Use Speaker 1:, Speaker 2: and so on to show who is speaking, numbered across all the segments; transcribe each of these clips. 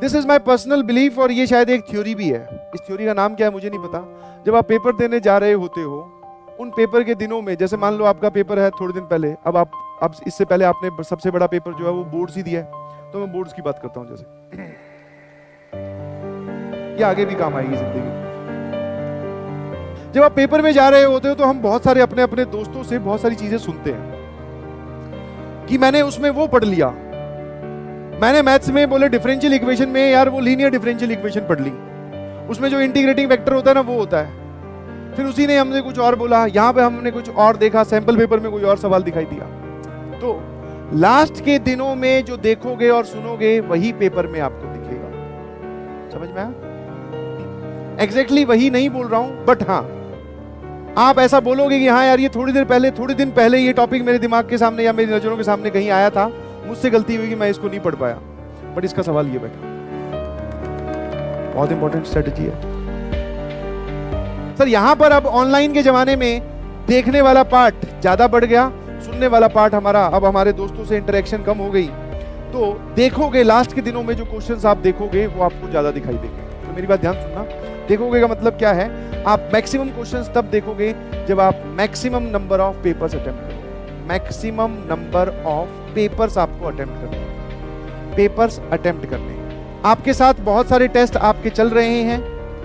Speaker 1: This is my personal belief, और ये शायद एक थ्योरी भी है। इस थ्योरी का नाम क्या है मुझे नहीं पता। जब आप पेपर देने जा रहे होते हो, उन पेपर के दिनों में, जैसे मान लो आपका पेपर है थोड़े दिन पहले, अब इससे पहले आपने सबसे बड़ा पेपर जो है वो बोर्ड्स ही दिया है, तो मैं बोर्ड्स की बात करता हूं। जैसे ये आगे भी काम आएगी जिंदगी। जब आप पेपर में जा रहे होते हो तो हम बहुत सारे अपने अपने दोस्तों से बहुत सारी चीजें सुनते हैं कि मैंने उसमें वो पढ़ लिया, मैंने मैथ्स में बोले डिफरेंशियल इक्वेशन में यार वो लीनियर डिफरेंशियल इक्वेशन पढ़ ली, उसमें जो इंटीग्रेटिंग वेक्टर होता है ना वो होता है। फिर उसी ने हमने कुछ और बोला, यहां पे हमने कुछ और देखा, सैंपल पेपर में कोई और सवाल दिखाई दिया। तो लास्ट के दिनों में जो देखोगे और सुनोगे वही पेपर में आपको दिखेगा। समझ में आया? एग्जैक्टली वही नहीं बोल रहा हूं, बट हाँ आप ऐसा बोलोगे कि हाँ यार ये थोड़ी दिन पहले ये टॉपिक मेरे दिमाग के सामने या मेरी नजरों के सामने कहीं आया था, मुझसे गलती हुई कि मैं इसको नहीं पढ़ पाया, बट इसका सवाल ये बैठा। बहुत इंपॉर्टेंट स्ट्रेटजी है सर। यहां पर अब ऑनलाइन के जमाने में देखने वाला पार्ट ज्यादा बढ़ गया, सुनने वाला पार्ट हमारा, अब हमारे दोस्तों से इंटरेक्शन कम हो गई। तो देखोगे लास्ट के दिनों में जो क्वेश्चंस आप देखोगे वो आपको ज्यादा दिखाई देंगे। तो मेरी बात ध्यान सुनना, देखोगे का मतलब क्या है, आप मैक्सिमम क्वेश्चंस तब देखोगे जब आप maximum number of papers attempt करोगे। मैक्सिमम नंबर ऑफ पेपर्स आपको अटेम्प्ट करने, पेपर्स अटेम्प्ट करने। आपके साथ बहुत सारे टेस्ट आपके चल रहे हैं,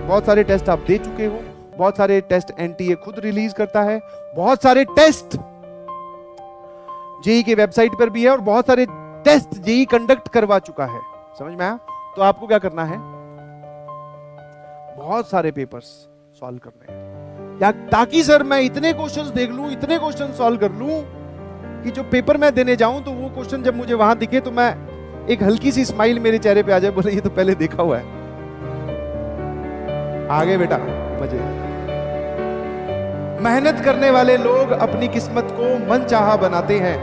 Speaker 1: बहुत सारे टेस्ट आप दे चुके हो, बहुत सारे टेस्ट एनटीए खुद रिलीज करता है, बहुत सारे टेस्ट जेई के वेबसाइट पर भी है, और बहुत सारे टेस्ट जेई कंडक्ट करवा चुका है। समझ में आया? तो आपको क्या करना है, बहुत सारे पेपर्स सॉल्व करने हैं, या ताकि सर मैं इतने क्वेश्चंस देख लूं, इतने क्वेश्चन सॉल्व कर लूं कि जो पेपर मैं देने जाऊं तो वो क्वेश्चन जब मुझे वहां दिखे तो मैं एक हल्की सी स्माइल मेरे चेहरे पे आ जाए, बोले ये तो पहले देखा हुआ है। आगे बेटा मजे। मेहनत करने वाले लोग अपनी किस्मत को मनचाहा बनाते हैं,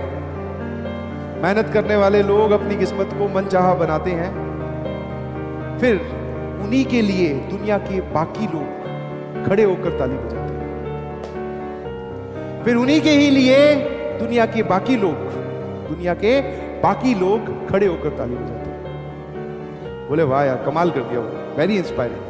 Speaker 1: मेहनत करने वाले लोग अपनी किस्मत को मनचाहा बनाते हैं, फिर उन्हीं के लिए दुनिया के बाकी लोग खड़े होकर ताली बजाते हैं, फिर उन्हीं के ही लिए दुनिया के बाकी लोग खड़े होकर ताली बजाते हैं। बोले वाह यार कमाल कर दिया, वेरी इंस्पायरिंग।